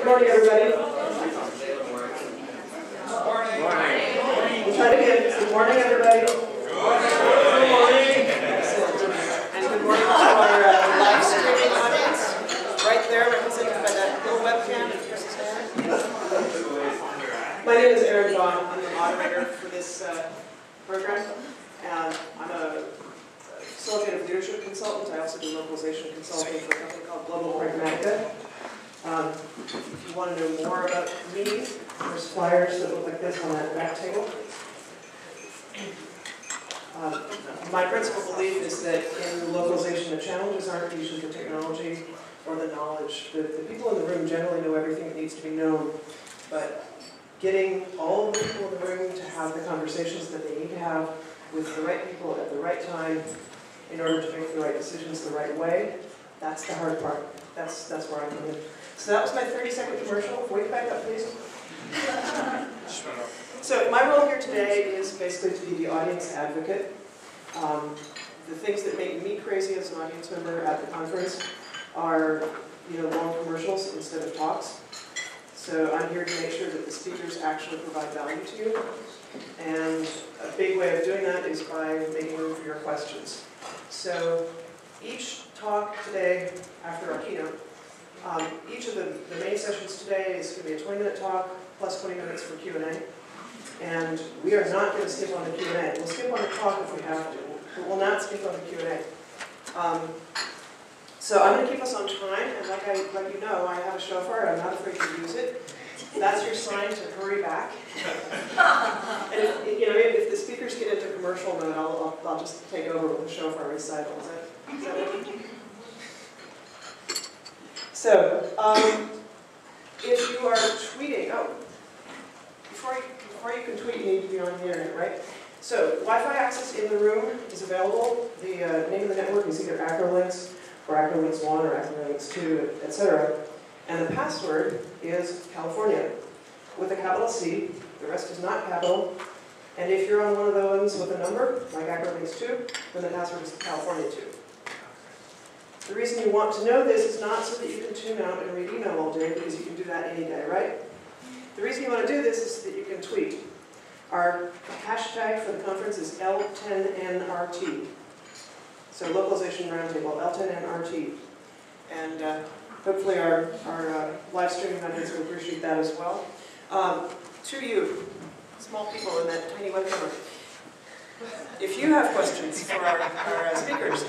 Good morning, everybody. Good morning. We'll try it again. Good morning, everybody. Good morning. Excellent. And good morning to our live streaming audience, right there, represented by that little webcam. My name is Erin Vaughn. I'm the moderator for this program. And I'm a facilitative leadership consultant. I also do localization consulting for a company called Global Pragmatica. If you want to know more about me, there's flyers that look like this on that back table. My principal belief is that in localization, the challenges aren't usually the technology or the knowledge. The people in the room generally know everything that needs to be known, but getting all of the people in the room to have the conversations that they need to have with the right people at the right time in order to make the right decisions the right way, that's the hard part. That's where I come in. So that was my 30-second commercial. Wait back up, please. So my role here today is basically to be the audience advocate. The things that make me crazy as an audience member at the conference are, long commercials instead of talks. So I'm here to make sure that the speakers actually provide value to you. And a big way of doing that is by making room for your questions. So each talk today, after our keynote, each of the main sessions today is going to be a 20-minute talk plus 20 minutes for Q&A. And we are not going to skip on the Q&A. We'll skip on the talk if we have to, but we'll not skip on the Q&A. So I'm going to keep us on time, and like you know, I have a chauffeur. I'm not afraid to use it. That's your sign to hurry back. And if the speakers get into commercial mode, I'll just take over with the chauffeur recital. Is that what? So, if you are tweeting, before you can tweet, you need to be on the internet, right? So, Wi-Fi access in the room is available. The name of the network is either acrolinx, or acrolinx 1, or acrolinx 2, etc. And the password is California, with a capital C. The rest is not capital. And if you're on one of those with a number, like acrolinx 2, then the password is California 2. The reason you want to know this is not so that you can tune out and read email all day, because you can do that any day, right? The reason you want to do this is so that you can tweet. Our hashtag for the conference is L10NRT. So Localization Roundtable, L10NRT. And hopefully our live streaming audience will appreciate that as well. To you, small people in that tiny webcam, if you have questions for our speakers,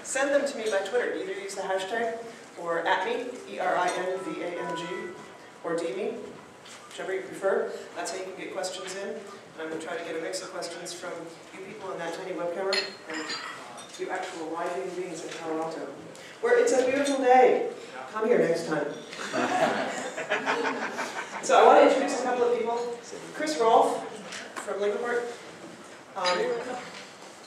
send them to me by Twitter. Either use the hashtag or @me, ERINVANG, or DME, whichever you prefer. That's how you can get questions in. And I'm going to try to get a mix of questions from you people in that tiny webcam and you actual live human beings in Palo Alto, where it's a beautiful day. Come here next time. So I want to introduce a couple of people. Chris Rolfe from Lingoport.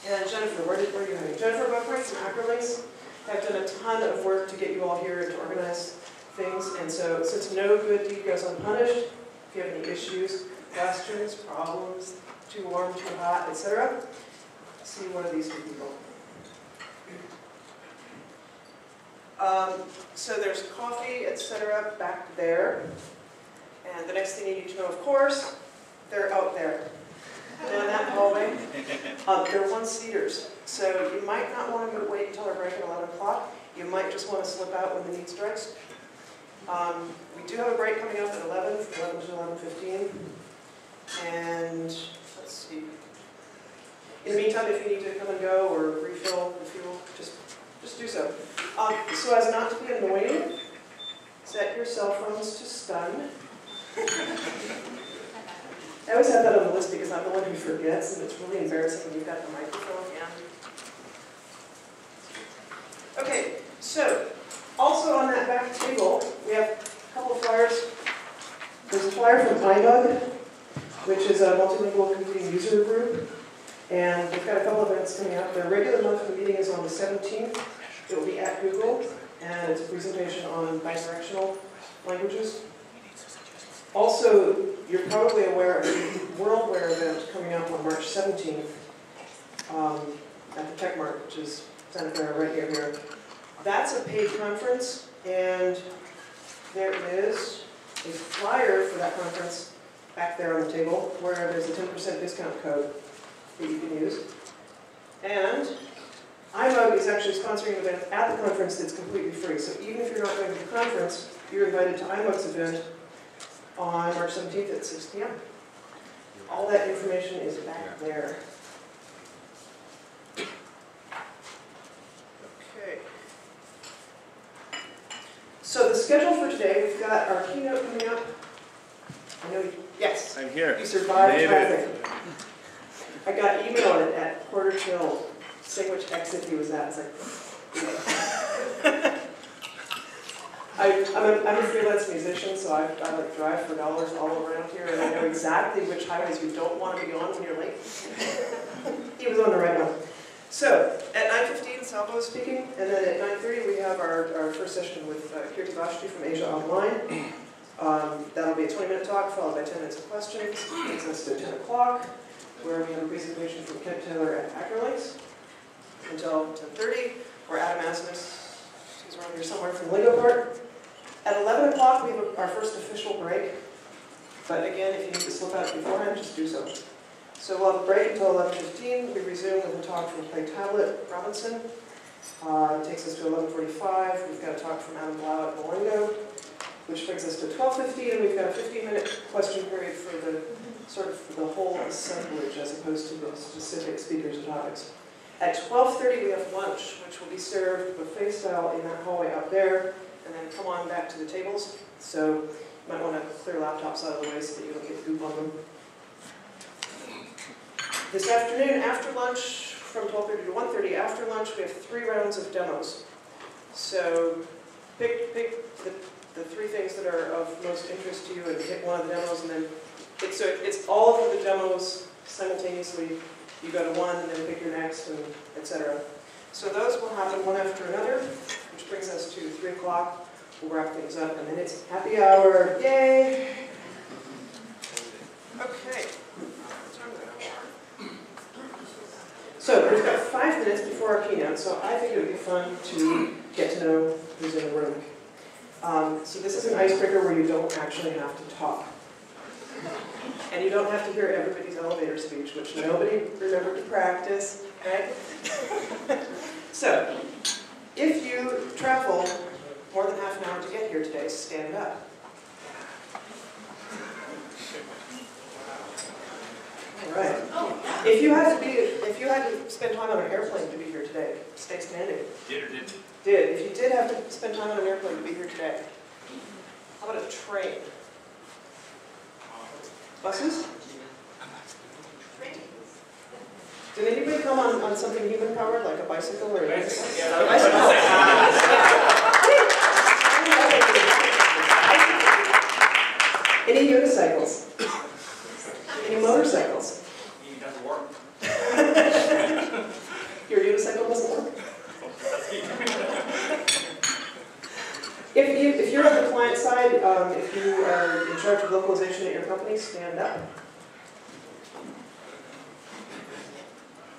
And Jennifer, where are you heading? Jennifer both from acrolinx have done a ton of work to get you all here to organize things. And so since no good deed goes unpunished, if you have any issues, questions, problems, too warm, too hot, etc., see one of these two people. So there's coffee, etc. back there. And the next thing you need to know, of course, they're out there. Down that hallway. They're one-seaters. So you might not want to wait until our break at 11 o'clock. You might just want to slip out when the need strikes. We do have a break coming up at 11, from 11 to 11:15. And let's see. In the meantime, if you need to come and go or refill the fuel, just do so. So as not to be annoying, set your cell phones to stun. I always have that on the list because I'm the one who forgets, and it's really embarrassing when you've got the microphone. Yeah. Okay, so also on that back table, we have a couple of flyers. There's a flyer from iBug, which is a multilingual computing user group. And they've got a couple of events coming up. Their regular monthly meeting is on the 17th. It will be at Google, and it's a presentation on bidirectional languages. Also, you're probably aware of the WorldWare event coming up on March 17th at the Tech Mart, which is Santa Clara right near here. That's a paid conference, and there is a flyer for that conference back there on the table where there's a 10% discount code that you can use. And iMug is actually sponsoring an event at the conference that's completely free. So even if you're not going to the conference, you're invited to iMug's event on March 17th at 6 p.m. All that information is back there. Okay. So the schedule for today, we've got our keynote coming up. I know you, yes. I'm here. You survived traffic. I got email at quarter till saying which exit he was at. It's like, I'm a freelance musician, so I like drive for dollars all around here, and I know exactly which highways you don't want to be on when you're late. He was on the right one. So, at 9:15, Salvo is speaking, and then at 9:30 we have our first session with Kirti Vashti from Asia Online. That'll be a 20-minute talk, followed by 10 minutes of questions. Takes us to 10 o'clock, where we have a presentation from Kent Taylor at acrolinx, until 10:30, where Adam Asmus, he's around here somewhere, from Lingoport. At 11 o'clock, we have our first official break. But again, if you need to slip out beforehand, just do so. So we'll have a break until 11:15. We resume with a talk from Clay Tablet Robinson. It takes us to 11:45. We've got a talk from Adam Blau at Milengo, which brings us to 12:50, and we've got a 15-minute question period for the sort of the whole assemblage as opposed to the specific speakers and topics. At 12:30, we have lunch, which will be served buffet style in that hallway up there, and then come on back to the tables. So you might want to clear laptops out of the way so that you don't get goop on them. This afternoon, after lunch, from 12:30 to 1:30, after lunch, we have 3 rounds of demos. So pick the 3 things that are of most interest to you and pick one of the demos, and then it's all of the demos simultaneously. You go to one and then pick your next, and etc. So those will happen one after another, which brings us to 3 o'clock. We'll wrap things up, and then it's happy hour. Yay! Okay. So we've got 5 minutes before our keynote, so I think it would be fun to get to know who's in the room. So this is an icebreaker where you don't actually have to talk. And you don't have to hear everybody's elevator speech, which nobody remembered to practice, right? So, if you travel more than half an hour to get here today, stand up. All right. If you had to spend time on an airplane to be here today, stay standing. Did or didn't? Did. If you did have to spend time on an airplane to be here today, how about a train? Buses? Did anybody come on something human-powered, like a bicycle or a unicycle? Yeah, a bicycle. Any unicycles? Any motorcycles? It doesn't work. Your unicycle doesn't work? If you're on the client side, if you are in charge of localization at your company, stand up.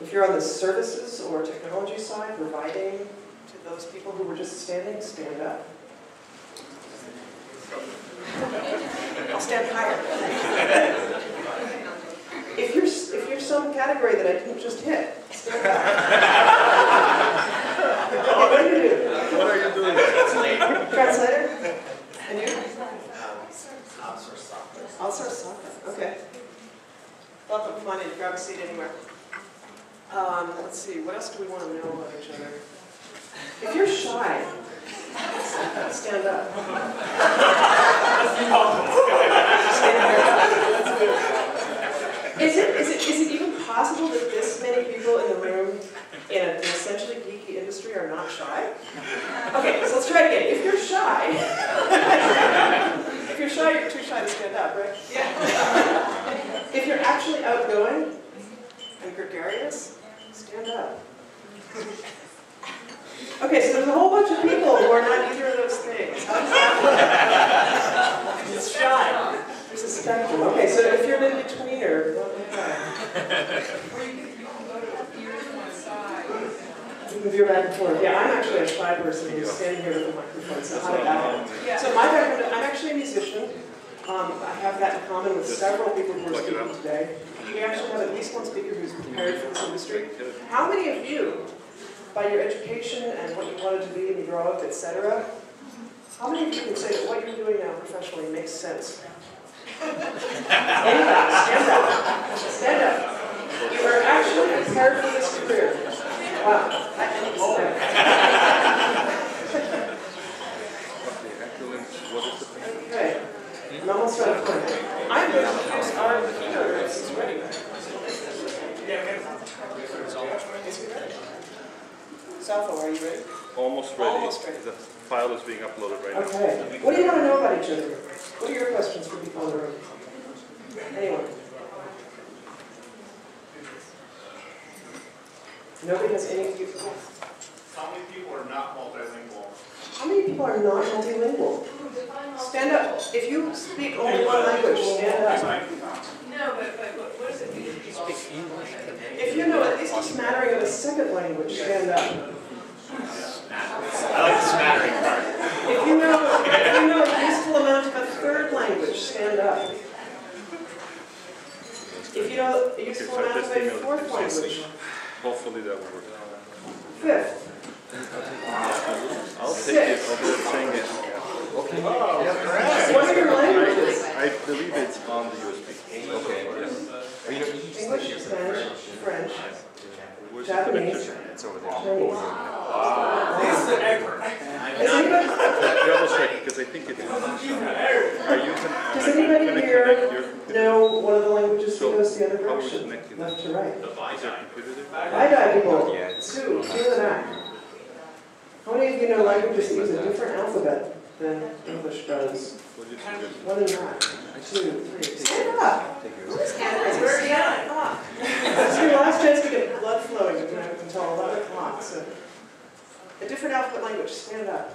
If you're on the services or technology side, providing to those people who were just standing, stand up. I'll stand higher. If you're some category that I didn't just hit, stand up. What do you do? What are you doing? Translator? And you? Outsource software. Outsource software. Okay. Welcome. Come on in. Grab a seat anywhere. Let's see. What else do we want to know about each other? If you're shy, stand up. Is it even possible that this many people in the room in an essentially geeky industry are not shy? Okay, so let's try it again. If you're shy, you're too shy to stand up, right? Yeah. If you're actually outgoing and gregarious, stand up. Okay, so there's a whole bunch of people who are not either of those things. It's shy. There's a spectrum. Okay, so if you're in betweener, You can go to one side. you can veer back and forth. Yeah, I'm actually a shy person who's standing here with a microphone, so how did that happen? So my background, I'm actually a musician. I have that in common with several people who are speaking today. We actually have at least one speaker who's prepared for this industry. How many of you, by your education and what you wanted to be when you grow up, etc., how many of you can say that what you're doing now professionally makes sense? Anybody, stand up. Stand up. You were actually prepared for this career. Wow. Okay. I'm almost out of time. I'm going to use our keynote. This is ready. Salvo, are you ready? Almost ready. Almost ready. The file is being uploaded right now. Okay. What do you want to know about each other? What are your questions for people in the room? Anyone? Nobody has any view. How many people are not multilingual? How many people are not multilingual? Stand up. If you speak only one language, stand up. No, but what does it mean? If you know at least a smattering of a second language, stand up. I like the smattering part. If you know a useful amount of a third language, stand up. If you know a useful amount of a fourth language. Hopefully that will work. Fifth. I'll take it. I'll be saying it. Okay. What are your languages? I believe it's on the USB. Okay. Yes. English, Spanish, French, Where's Japanese, the picture? It's over there. Chinese. This is an expert. Is anybody, Double check because I think it's. Are you does anybody here know one of the languages that goes the other how are we direction? connecting Left to right. Is there a computer there? I people. Yeah. Two in the back. How many of you know languages that use a different alphabet than English does? What did you do? One in the back. Two, three. Stand up. Stand up. It's your last chance to get blood flowing until 11 o'clock. So, a different alphabet language. Stand up.